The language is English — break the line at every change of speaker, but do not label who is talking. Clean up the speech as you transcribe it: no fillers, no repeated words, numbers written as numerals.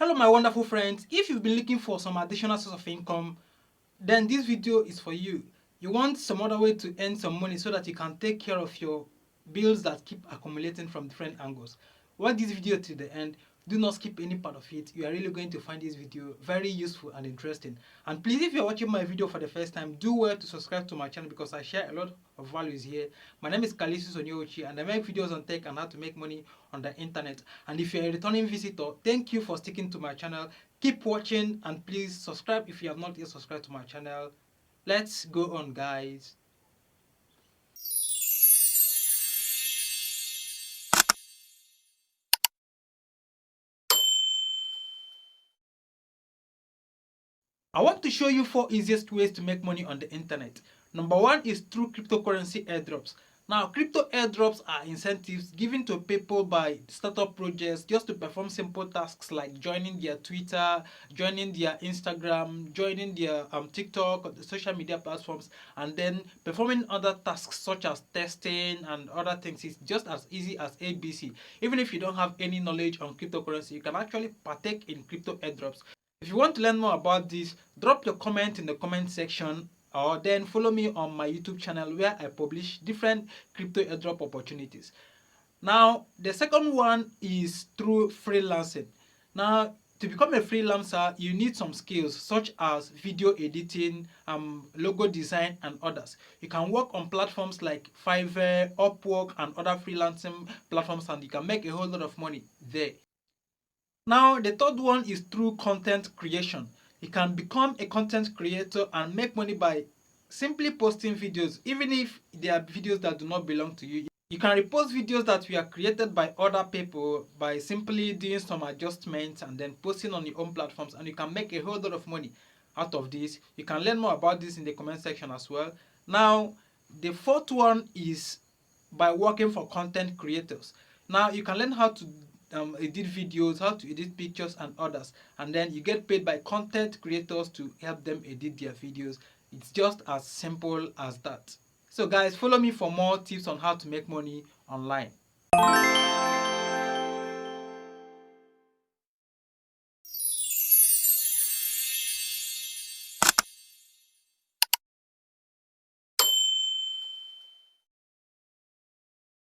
Hello my wonderful friends, if you've been looking for some additional source of income, then this video is for you. You want some other way to earn some money so that you can take care of your bills that keep accumulating from different angles. Watch this video to the end. Do not skip any part of it. You are really going to find this video very useful and interesting. And please, if you're watching my video for the first time, do well to subscribe to my channel because I share a lot of values here. My name is Kalisu Sonyochi and I make videos on tech and how to make money on the internet. And if you're a returning visitor, thank you for sticking to my channel. Keep watching and please subscribe if you have not yet subscribed to my channel. Let's go on, guys. I want to show you 4 easiest ways to make money on the internet. Number 1 is through cryptocurrency airdrops. Now, crypto airdrops are incentives given to people by startup projects just to perform simple tasks like joining their Twitter, joining their Instagram, joining their TikTok, or the social media platforms, and then performing other tasks such as testing and other things. It's just as easy as ABC. Even if you don't have any knowledge on cryptocurrency, you can actually partake in crypto airdrops. If you want to learn more about this, drop your comment in the comment section or then follow me on my YouTube channel where I publish different crypto airdrop opportunities. Now, the second one is through freelancing. Now, to become a freelancer, you need some skills such as video editing, logo design, and others. You can work on platforms like Fiverr, Upwork, and other freelancing platforms, and you can make a whole lot of money there. Now, the third one is through content creation. You can become a content creator and make money by simply posting videos, even if they are videos that do not belong to you. You can repost videos that were created by other people by simply doing some adjustments and then posting on your own platforms, and you can make a whole lot of money out of this. You can learn more about this in the comment section as well. Now, the fourth one is by working for content creators. Now, you can learn how to edit videos, how to edit pictures and others, and then you get paid by content creators to help them edit their videos. It's just as simple as that. So guys, follow me for more tips on how to make money online.